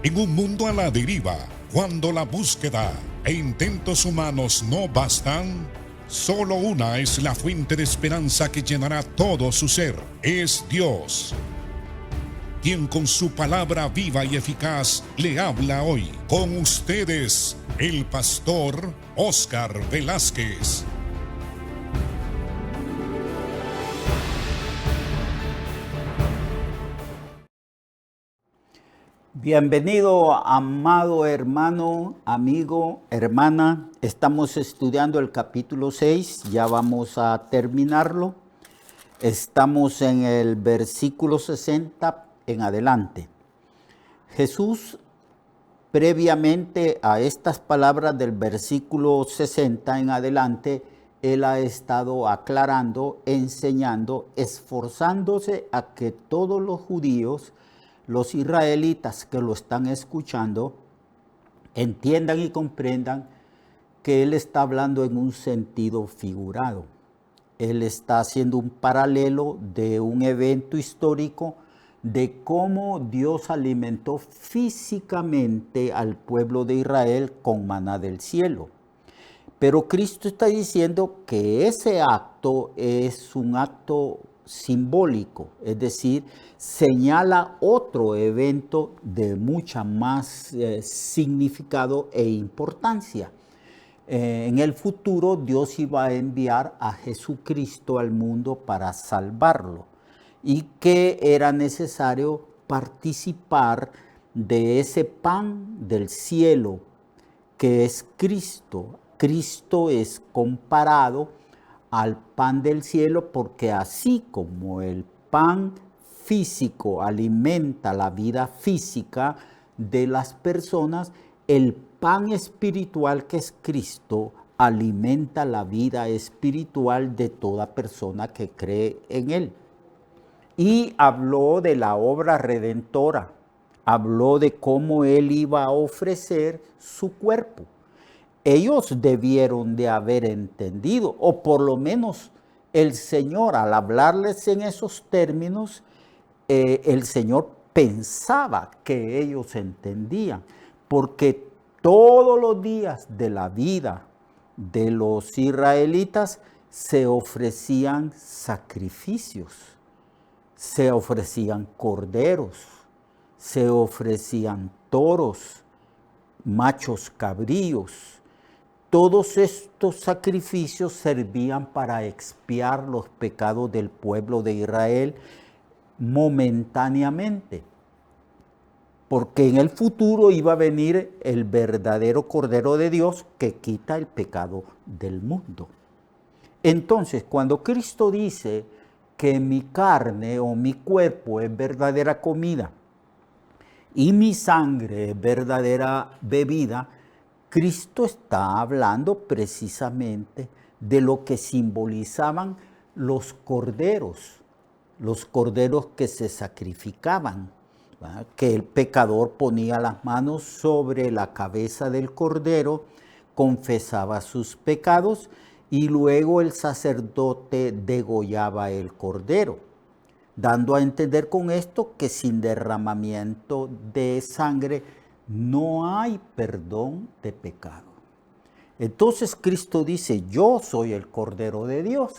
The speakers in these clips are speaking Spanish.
En un mundo a la deriva, cuando la búsqueda e intentos humanos no bastan, solo una es la fuente de esperanza que llenará todo su ser. Es Dios, quien con su palabra viva y eficaz le habla hoy. Con ustedes, el pastor Óscar Velázquez. Bienvenido, amado hermano, amigo, hermana. Estamos estudiando el capítulo 6, ya vamos a terminarlo. Estamos en el versículo 60 en adelante. Jesús, previamente a estas palabras del versículo 60 en adelante, Él ha estado aclarando, enseñando, esforzándose a que todos los judíos, los israelitas que lo están escuchando, entiendan y comprendan que Él está hablando en un sentido figurado. Él está haciendo un paralelo de un evento histórico de cómo Dios alimentó físicamente al pueblo de Israel con maná del cielo. Pero Cristo está diciendo que ese acto es un acto simbólico, es decir, señala otro evento de mucha más significado e importancia. En el futuro Dios iba a enviar a Jesucristo al mundo para salvarlo y que era necesario participar de ese pan del cielo que es Cristo. Cristo es comparado al pan del cielo porque así como el pan físico alimenta la vida física de las personas, el pan espiritual que es Cristo alimenta la vida espiritual de toda persona que cree en Él. Y habló de la obra redentora, habló de cómo Él iba a ofrecer su cuerpo. Ellos debieron de haber entendido, o por lo menos el Señor, al hablarles en esos términos, el Señor pensaba que ellos entendían, porque todos los días de la vida de los israelitas se ofrecían sacrificios, se ofrecían corderos, se ofrecían toros, machos cabríos. Todos estos sacrificios servían para expiar los pecados del pueblo de Israel momentáneamente, porque en el futuro iba a venir el verdadero Cordero de Dios que quita el pecado del mundo. Entonces, cuando Cristo dice que mi carne o mi cuerpo es verdadera comida y mi sangre es verdadera bebida, Cristo está hablando precisamente de lo que simbolizaban los corderos que se sacrificaban, ¿verdad? Que el pecador ponía las manos sobre la cabeza del cordero, confesaba sus pecados y luego el sacerdote degollaba el cordero, dando a entender con esto que sin derramamiento de sangre no hay perdón de pecado. Entonces Cristo dice, yo soy el Cordero de Dios,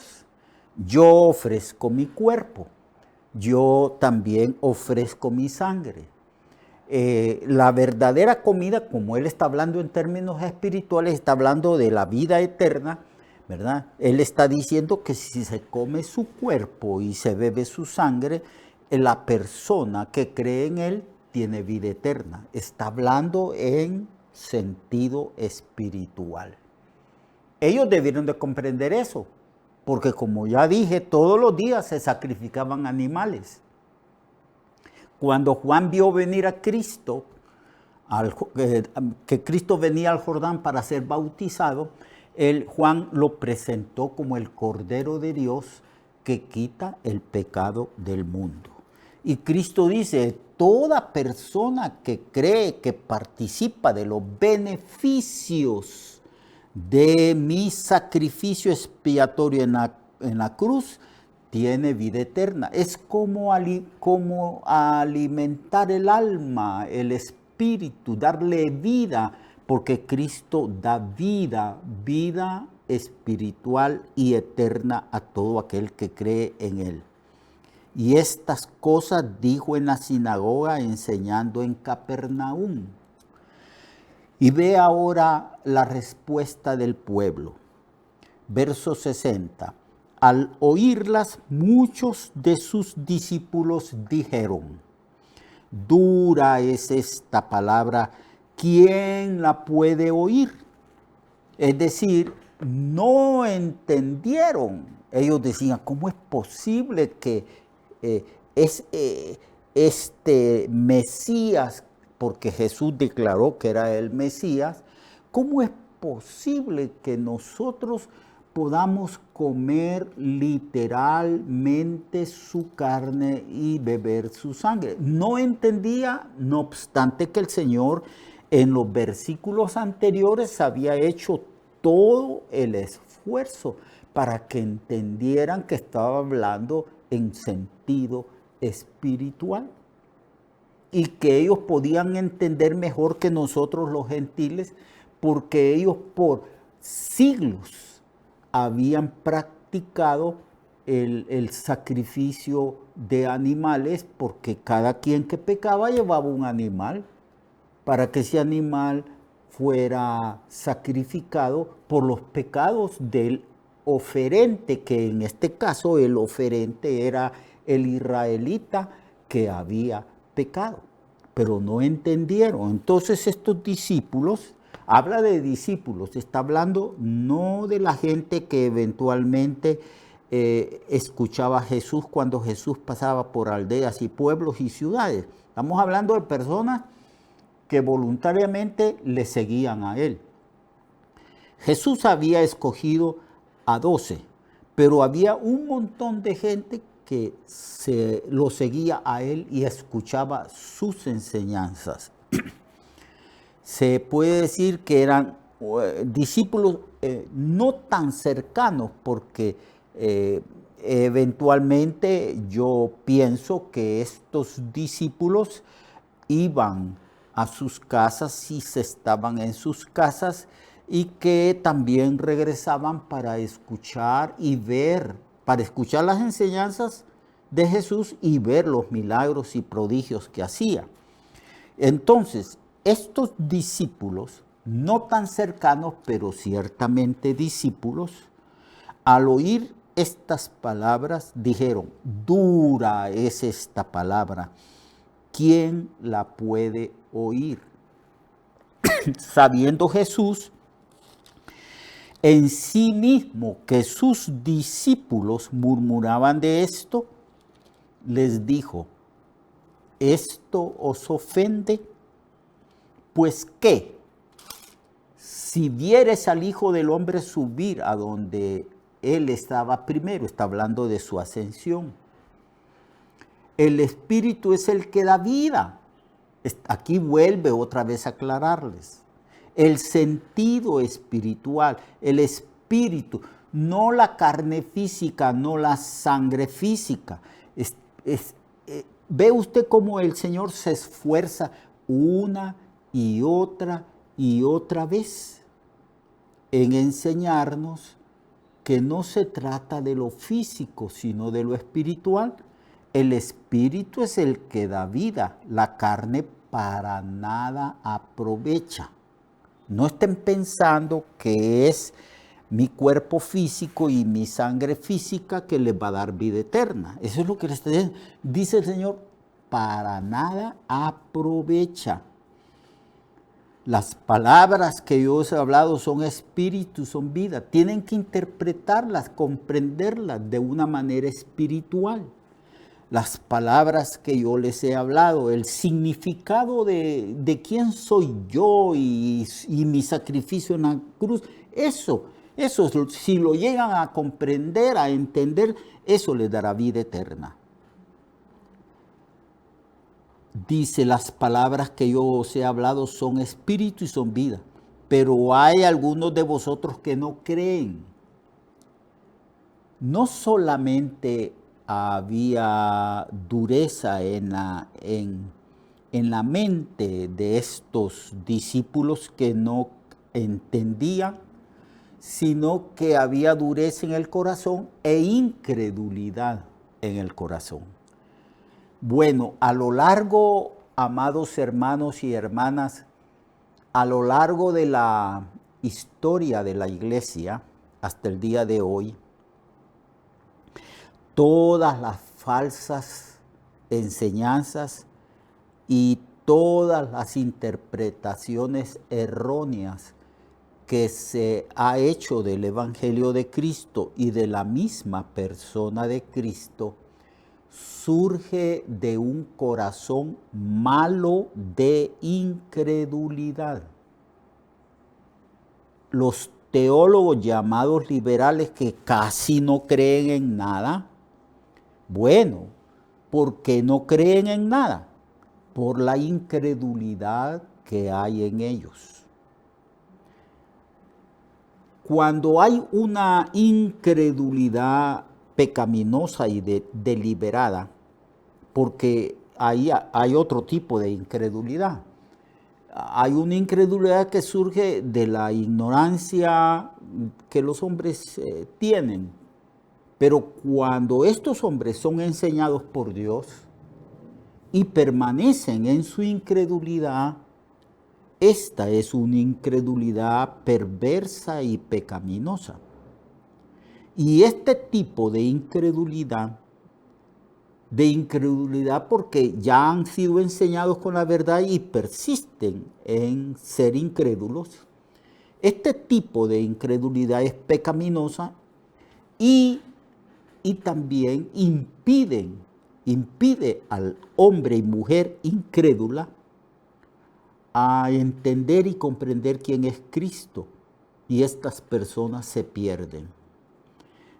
yo ofrezco mi cuerpo, yo también ofrezco mi sangre. La verdadera comida, como Él está hablando en términos espirituales, está hablando de la vida eterna, ¿verdad? Él está diciendo que si se come su cuerpo y se bebe su sangre, la persona que cree en Él tiene vida eterna. Está hablando en sentido espiritual. Ellos debieron de comprender eso, porque como ya dije, todos los días se sacrificaban animales. Cuando Juan vio venir a Cristo, que Cristo venía al Jordán para ser bautizado, Juan lo presentó como el Cordero de Dios que quita el pecado del mundo. Y Cristo dice, toda persona que cree, que participa de los beneficios de mi sacrificio expiatorio en la cruz, tiene vida eterna. Es como alimentar el alma, el espíritu espíritu, darle vida, porque Cristo da vida, vida espiritual y eterna a todo aquel que cree en Él. Y estas cosas dijo en la sinagoga enseñando en Capernaum. Y ve ahora la respuesta del pueblo. Verso 60. Al oírlas, muchos de sus discípulos dijeron: dura es esta palabra, ¿quién la puede oír? Es decir, no entendieron. Ellos decían, ¿cómo es posible que este Mesías, porque Jesús declaró que era el Mesías, cómo es posible que nosotros podamos comer literalmente su carne y beber su sangre? No entendía, no obstante que el Señor en los versículos anteriores había hecho todo el esfuerzo para que entendieran que estaba hablando en sentido espiritual y que ellos podían entender mejor que nosotros los gentiles, porque ellos por siglos habían practicado el sacrificio de animales, porque cada quien que pecaba llevaba un animal para que ese animal fuera sacrificado por los pecados del oferente, que en este caso el oferente era el israelita que había pecado, pero no entendieron. Entonces estos discípulos, habla de discípulos, está hablando no de la gente que eventualmente escuchaba a Jesús cuando Jesús pasaba por aldeas y pueblos y ciudades. Estamos hablando de personas que voluntariamente le seguían a él. Jesús había escogido a 12, pero había un montón de gente que lo seguía a él y escuchaba sus enseñanzas. Se puede decir que eran discípulos no tan cercanos, porque eventualmente yo pienso que estos discípulos iban a sus casas si se estaban en sus casas, y que también regresaban para escuchar y ver, para escuchar las enseñanzas de Jesús y ver los milagros y prodigios que hacía. Entonces, estos discípulos, no tan cercanos, pero ciertamente discípulos, al oír estas palabras dijeron: dura es esta palabra, ¿quién la puede oír? Sabiendo Jesús en sí mismo que sus discípulos murmuraban de esto, les dijo: ¿esto os ofende? Pues qué, si vieres al Hijo del Hombre subir a donde él estaba primero, está hablando de su ascensión. El Espíritu es el que da vida. Aquí vuelve otra vez a aclararles. El sentido espiritual, el espíritu, no la carne física, no la sangre física. Ve usted cómo el Señor se esfuerza una y otra vez en enseñarnos que no se trata de lo físico, sino de lo espiritual. El espíritu es el que da vida, la carne para nada aprovecha. No estén pensando que es mi cuerpo físico y mi sangre física que les va a dar vida eterna. Eso es lo que les está diciendo. Dice el Señor, para nada aprovecha. Las palabras que yo os he hablado son espíritu, son vida. Tienen que interpretarlas, comprenderlas de una manera espiritual. Las palabras que yo les he hablado, el significado de quién soy yo y mi sacrificio en la cruz, eso, si lo llegan a comprender, a entender, eso les dará vida eterna. Dice, las palabras que yo os he hablado son espíritu y son vida, pero hay algunos de vosotros que no creen. No solamente había dureza en en la mente de estos discípulos que no entendían, sino que había dureza en el corazón e incredulidad en el corazón. Bueno, a lo largo, amados hermanos y hermanas, a lo largo de la historia de la iglesia hasta el día de hoy, todas las falsas enseñanzas y todas las interpretaciones erróneas que se ha hecho del Evangelio de Cristo y de la misma persona de Cristo, surge de un corazón malo de incredulidad. Los teólogos llamados liberales que casi no creen en nada, bueno, ¿por qué no creen en nada? Por la incredulidad que hay en ellos. Cuando hay una incredulidad pecaminosa y deliberada, porque ahí hay otro tipo de incredulidad. Hay una incredulidad que surge de la ignorancia que los hombres tienen. Pero cuando estos hombres son enseñados por Dios y permanecen en su incredulidad, esta es una incredulidad perversa y pecaminosa. Y este tipo de incredulidad porque ya han sido enseñados con la verdad y persisten en ser incrédulos, este tipo de incredulidad es pecaminosa y también impide al hombre y mujer incrédula a entender y comprender quién es Cristo, y estas personas se pierden.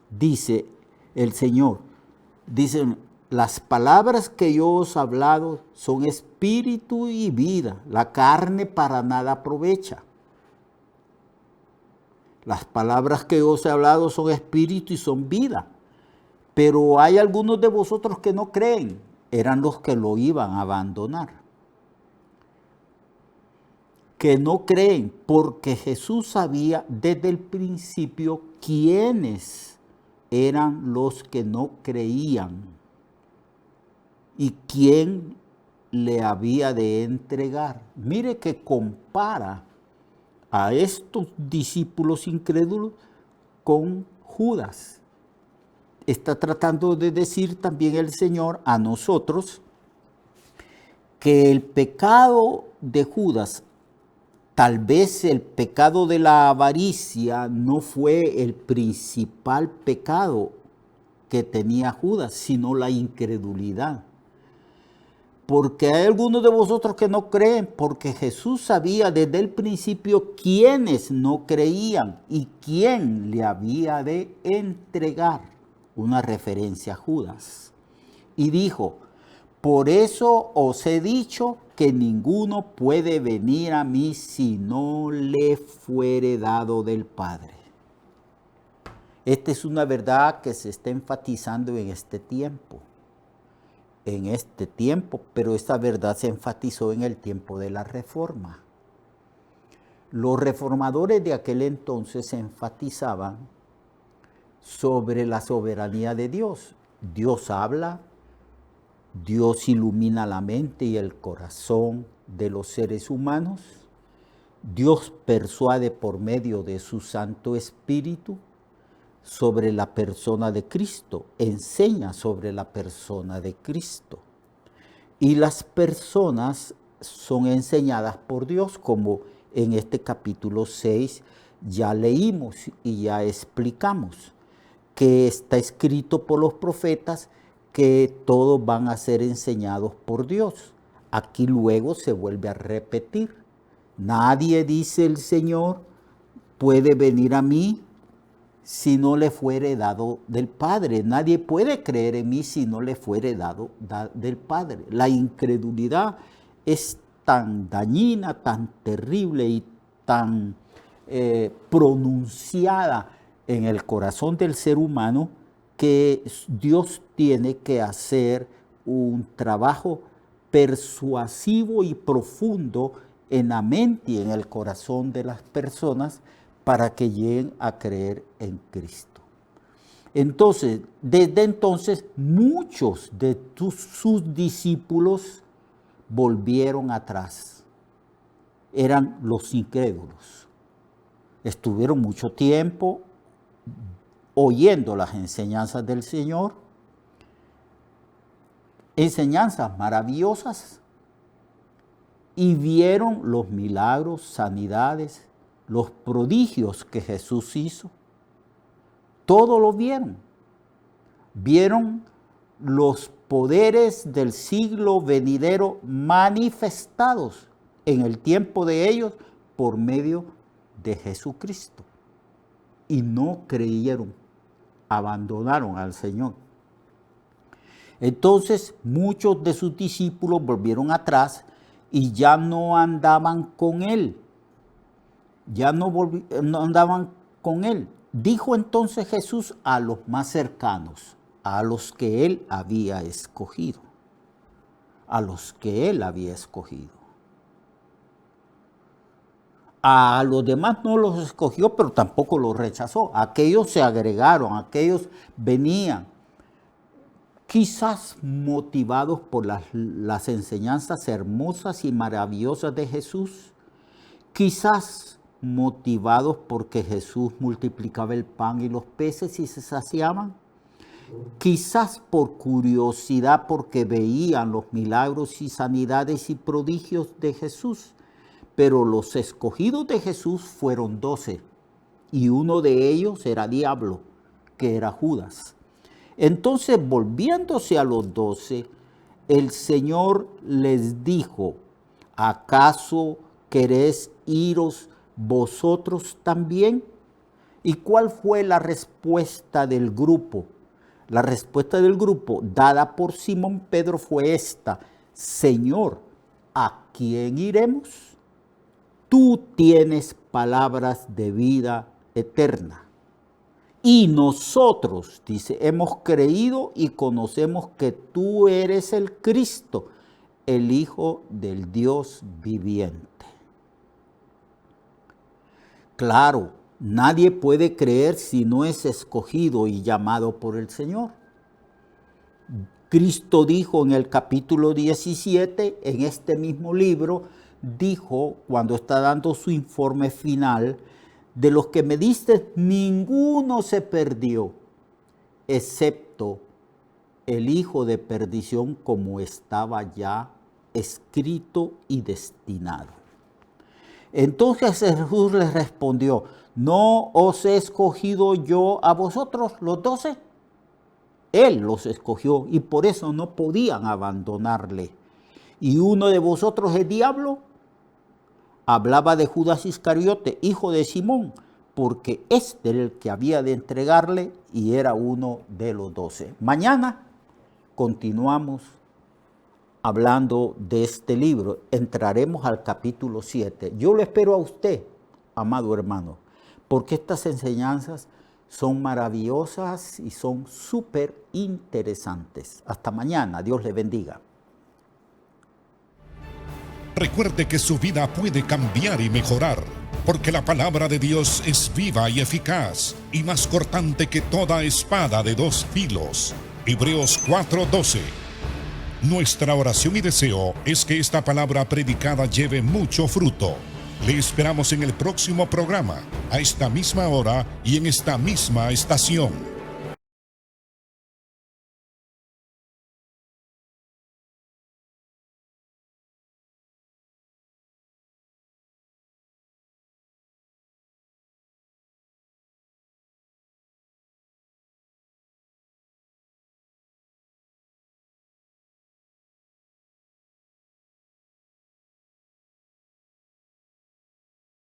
Dice el Señor, dicen, las palabras que yo os he hablado son espíritu y vida, la carne para nada aprovecha. Las palabras que yo os he hablado son espíritu y son vida. Pero hay algunos de vosotros que no creen, eran los que lo iban a abandonar. Que no creen, porque Jesús sabía desde el principio quiénes eran los que no creían y quién le había de entregar. Mire que compara a estos discípulos incrédulos con Judas. Está tratando de decir también el Señor a nosotros que el pecado de Judas, tal vez el pecado de la avaricia, no fue el principal pecado que tenía Judas, sino la incredulidad. Porque hay algunos de vosotros que no creen, porque Jesús sabía desde el principio quiénes no creían y quién le había de entregar. Una referencia a Judas. Y dijo, por eso os he dicho que ninguno puede venir a mí si no le fuere dado del Padre. Esta es una verdad que se está enfatizando en este tiempo. Pero esta verdad se enfatizó en el tiempo de la Reforma. Los reformadores de aquel entonces enfatizaban sobre la soberanía de Dios. Dios habla, Dios ilumina la mente y el corazón de los seres humanos, Dios persuade por medio de su Santo Espíritu sobre la persona de Cristo, enseña sobre la persona de Cristo. Y las personas son enseñadas por Dios, como en este capítulo 6 ya leímos y ya explicamos, que está escrito por los profetas que todos van a ser enseñados por Dios. Aquí luego se vuelve a repetir. Nadie, dice el Señor, puede venir a mí si no le fuere dado del Padre. Nadie puede creer en mí si no le fuere dado del Padre. La incredulidad es tan dañina, tan terrible y tan pronunciada en el corazón del ser humano que Dios tiene que hacer un trabajo persuasivo y profundo en la mente y en el corazón de las personas para que lleguen a creer en Cristo. Entonces, desde entonces, muchos de sus discípulos volvieron atrás. Eran los incrédulos. Estuvieron mucho tiempo oyendo las enseñanzas del Señor, enseñanzas maravillosas, y vieron los milagros, sanidades, los prodigios que Jesús hizo. Todo lo vieron. Vieron los poderes del siglo venidero manifestados en el tiempo de ellos por medio de Jesucristo. Y no creyeron, abandonaron al Señor. Entonces muchos de sus discípulos volvieron atrás y ya no andaban con Él. Ya no andaban con Él. Dijo entonces Jesús a los más cercanos, a los que Él había escogido. A los que Él había escogido. A los demás no los escogió, pero tampoco los rechazó. Aquellos se agregaron, aquellos venían. Quizás motivados por las enseñanzas hermosas y maravillosas de Jesús. Quizás motivados porque Jesús multiplicaba el pan y los peces y se saciaban. Quizás por curiosidad porque veían los milagros y sanidades y prodigios de Jesús. Pero los escogidos de Jesús fueron 12 y uno de ellos era diablo, que era Judas. Entonces, volviéndose a los 12, el Señor les dijo, ¿acaso queréis iros vosotros también? ¿Y cuál fue la respuesta del grupo? La respuesta del grupo dada por Simón Pedro fue esta: Señor, ¿a quién iremos? Tú tienes palabras de vida eterna. Y nosotros, dice, hemos creído y conocemos que tú eres el Cristo, el Hijo del Dios viviente. Claro, nadie puede creer si no es escogido y llamado por el Señor. Cristo dijo en el capítulo 17, en este mismo libro, dijo, cuando está dando su informe final, de los que me diste, ninguno se perdió, excepto el hijo de perdición, como estaba ya escrito y destinado. Entonces Jesús les respondió, ¿no os he escogido yo a vosotros los 12? Él los escogió y por eso no podían abandonarle. ¿Y uno de vosotros es diablo? Hablaba de Judas Iscariote, hijo de Simón, porque este era el que había de entregarle y era uno de los 12. Mañana continuamos hablando de este libro. Entraremos al capítulo 7. Yo lo espero a usted, amado hermano, porque estas enseñanzas son maravillosas y son súper interesantes. Hasta mañana. Dios le bendiga. Recuerde que su vida puede cambiar y mejorar, porque la palabra de Dios es viva y eficaz, y más cortante que toda espada de 2 filos. Hebreos 4:12. Nuestra oración y deseo es que esta palabra predicada lleve mucho fruto. Le esperamos en el próximo programa, a esta misma hora y en esta misma estación.